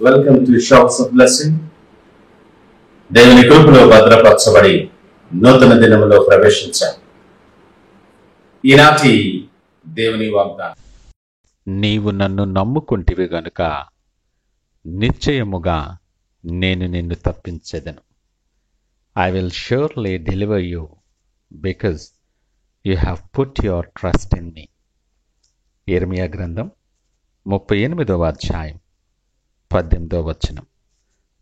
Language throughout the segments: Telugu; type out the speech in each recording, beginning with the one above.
Welcome to shops of blessing. దేవుని కృపలో భద్రపరచబడి నూతన దినములో ప్రవేశించాం. ఈనాటి దేవుని వాగ్దానం, నీవు నన్ను నమ్ముకుంటివి గనుక నిశ్చయముగా నేను నిన్ను తప్పించెదను. I will surely deliver you because you have put your trust in me. Yirmeeya గ్రంథం 38వ అధ్యాయం 18వ వచనం.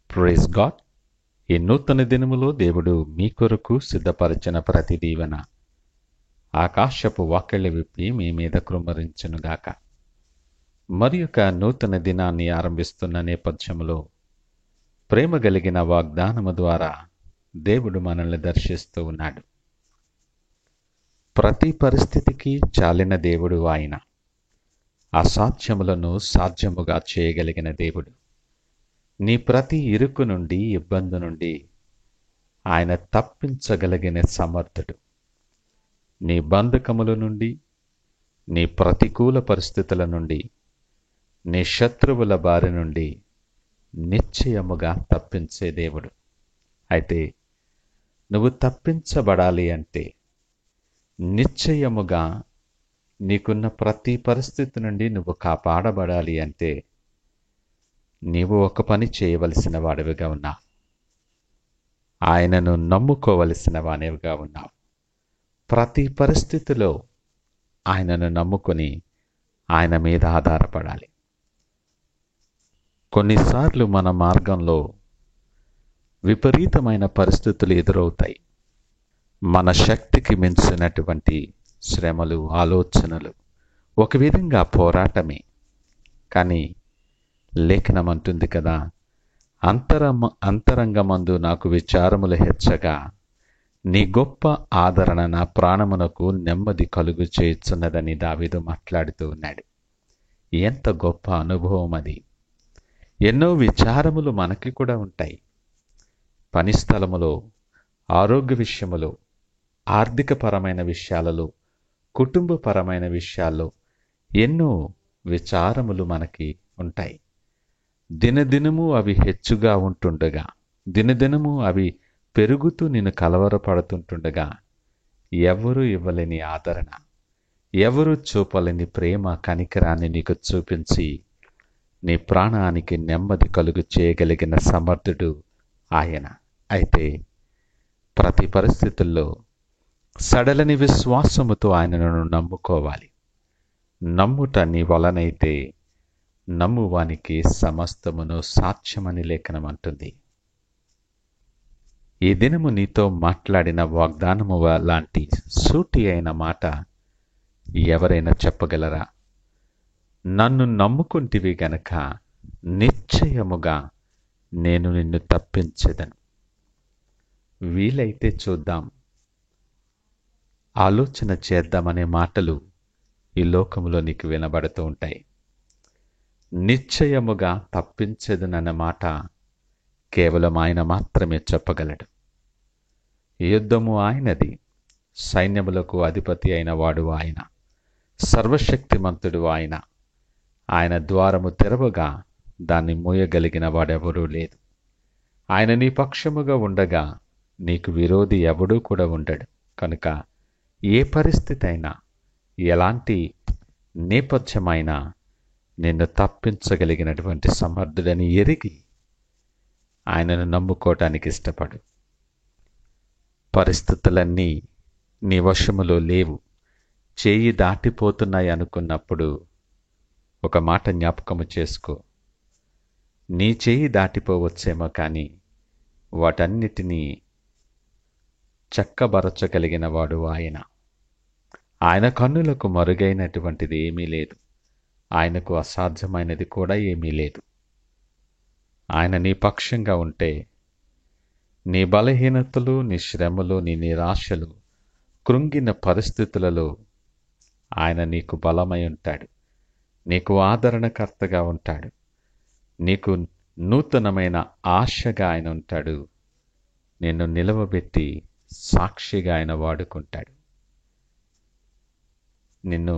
Praise God. ఈ నూతన దినములో దేవుడు మీ కొరకు సిద్ధపరిచిన ప్రతి దీవెన ఆకాశపు వాకిళ్ళు విప్పి మీ మీద కృమ్మరించునుగాక. మరి ఒక నూతన దినాన్ని ఆరంభిస్తున్న నేపథ్యంలో ప్రేమ కలిగిన వాగ్దానము ద్వారా దేవుడు మనల్ని దర్శిస్తూ ఉన్నాడు. ప్రతి పరిస్థితికి చాలిన దేవుడు ఆయన. అసాధ్యములను సాధ్యముగా చేయగలిగిన దేవుడు. నీ ప్రతి ఇరుకు నుండి, ఇబ్బంది నుండి ఆయన తప్పించగలిగిన సమర్థుడు. నీ బంధకముల నుండి, నీ ప్రతికూల పరిస్థితుల నుండి, నీ శత్రువుల బారి నుండి నిశ్చయముగా తప్పించే దేవుడు. అయితే నువ్వు తప్పించబడాలి అంటే, నిశ్చయముగా నీకున్న ప్రతి పరిస్థితి నుండి నువ్వు కాపాడబడాలి అంటే, నీవు ఒక పని చేయవలసిన వాడివిగా ఉన్నావు. ఆయనను నమ్ముకోవలసిన వానివిగా ఉన్నావు. ప్రతి పరిస్థితిలో ఆయనను నమ్ముకొని ఆయన మీద ఆధారపడాలి. కొన్నిసార్లు మన మార్గంలో విపరీతమైన పరిస్థితులు ఎదురవుతాయి. మన శక్తికి మించినటువంటి శ్రమలు, ఆలోచనలు, ఒక విధంగా పోరాటమే. కానీ లేఖనం అంటుంది కదా, అంతరంగమందు నాకు విచారములు హెచ్చగా నీ గొప్ప ఆదరణ నా ప్రాణమునకు నెమ్మది కలుగు చేయుచున్నదని దావీదు మాట్లాడుతూ ఉన్నాడు. ఎంత గొప్ప అనుభవం అది. ఎన్నో విచారములు మనకి కూడా ఉంటాయి. పని స్థలములో, ఆరోగ్య విషయములో, ఆర్థికపరమైన విషయాలలో, కుటుంబపరమైన విషయాల్లో ఎన్నో విచారములు మనకి ఉంటాయి. దినదినము అవి హెచ్చుగా ఉంటుండగా, దినదినము అవి పెరుగుతూ నిన్ను కలవరపడుతుంటుండగా, ఎవరు ఇవ్వలేని ఆదరణ, ఎవరు చూపలేని ప్రేమ, కనికరాన్ని నీకు చూపించి నీ ప్రాణానికి నెమ్మది కలుగు చేయగలిగిన సమర్థుడు ఆయన. అయితే ప్రతి పరిస్థితుల్లో సడలని విశ్వాసముతో ఆయనను నమ్ముకోవాలి. నమ్ముట నీ వలనైతే నమ్మువానికి సమస్తమును సాధ్యమని లేఖనం అంటుంది. ఈ దినము నీతో మాట్లాడిన వాగ్దానము లాంటి సూటి అయిన మాట ఎవరైనా చెప్పగలరా? నన్ను నమ్ముకుంటివి గనక నిశ్చయముగా నేను నిన్ను తప్పించెదను. వీలైతే చూద్దాం, ఆలోచన చేద్దామనే మాటలు ఈ లోకంలో నీకు వినబడుతూ ఉంటాయి. నిశ్చయముగా తప్పించెదనన్న మాట కేవలం ఆయన మాత్రమే చెప్పగలడు. యుద్ధము ఆయనది, సైన్యములకు అధిపతి అయిన వాడు ఆయన, సర్వశక్తిమంతుడు ఆయన. ఆయన ద్వారము తెరవగా దాన్ని మూయగలిగిన వాడెవరూ లేదు. ఆయన నీ పక్షముగా ఉండగా నీకు విరోధి ఎవడూ కూడా ఉండడు. కనుక ఏ పరిస్థితి అయినా, ఎలాంటి నేపథ్యమైనా నిన్ను తప్పించగలిగినటువంటి సమర్థుడని ఎరిగి ఆయనను నమ్ముకోవటానికి ఇష్టపడు. పరిస్థితులన్నీ నీ వశములో లేవు, చేయి దాటిపోతున్నాయి అనుకున్నప్పుడు ఒక మాట జ్ఞాపకము చేసుకో. నీ చేయి దాటిపోవచ్చేమో, కానీ వాటన్నిటినీ చక్కబరచగలిగిన వాడు ఆయన. ఆయన కన్నులకు మరుగైనటువంటిది ఏమీ లేదు. ఆయనకు అసాధ్యమైనది కూడా ఏమీ లేదు. ఆయన నీ పక్షంగా ఉంటే నీ బలహీనతలు, నీ శ్రమలు, నీ నిరాశలు, కృంగిన పరిస్థితులలో ఆయన నీకు బలమై ఉంటాడు. నీకు ఆదరణకర్తగా ఉంటాడు. నీకు నూతనమైన ఆశగా ఆయన ఉంటాడు. నిన్ను నిలవబెట్టి సాక్షిగా ఆయన వాడుకుంటాడు. నిన్ను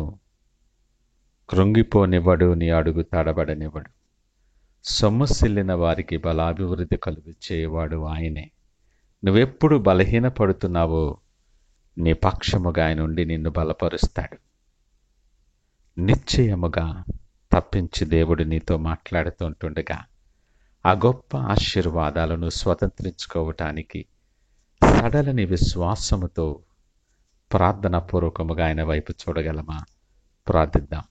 కృంగిపోనివ్వడు, నీ అడుగు తడబడనివ్వడు. సొమ్మసిల్లిన వారికి బలాభివృద్ధి కలుగచేవాడు ఆయనే. నువ్వెప్పుడు బలహీనపడుతున్నావో నీ పక్షముగా ఆయన ఉండి నిన్ను బలపరుస్తాడు. నిశ్చయముగా తప్పించి దేవుడు నీతో మాట్లాడుతుంటుండగా ఆ గొప్ప ఆశీర్వాదాలను స్వతంత్రించుకోవటానికి సడలని విశ్వాసముతో ప్రార్థనాపూర్వకముగా ఆయన వైపు చూడగలమా? ప్రార్థిద్దాం.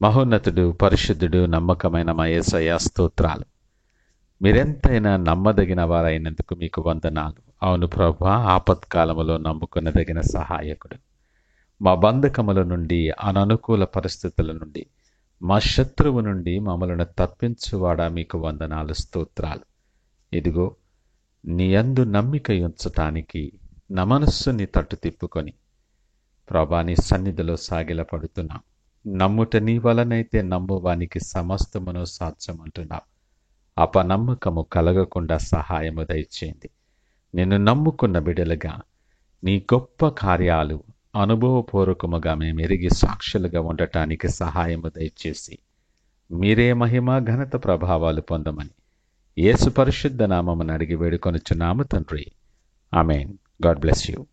మహోన్నతుడు, పరిశుద్ధుడు, నమ్మకమైన మా యేసయ్య స్తోత్రాలు. మీరెంతైనా నమ్మదగిన వారైనందుకు మీకు వందనాలు. అవును ప్రభువా, ఆపత్కాలములో నమ్ముకునదగిన సహాయకుడు. మా బంధకముల నుండి, అననుకూల పరిస్థితుల నుండి, మా శత్రువు నుండి మమ్మలను తప్పించువాడా మీకు వందనాలు, స్తోత్రాలు. ఇదిగో నీ యందు నమ్మిక ఉంచటానికి నా మనస్సుని తట్టు తిప్పుకొని ప్రభా నీ సన్నిధిలో సాగిలపడుతున్నాం. నమ్ముట నీ వలనైతే నమ్మువానికి సమస్తమును సాధ్యమంటున్నావు. అపనమ్మకము కలగకుండా సహాయము దయచేయండి. నిన్ను నమ్ముకున్న బిడలుగా నీ గొప్ప కార్యాలు అనుభవపూర్వకముగా మేము ఎరిగి సాక్షులుగా ఉండటానికి సహాయము దయచేసి మీరే మహిమ, ఘనత, ప్రభావాలు పొందమని యేసు పరిశుద్ధ నామమును అడిగి వేడుకొనుచున్నాము తండ్రి. ఆమేన్. God bless you.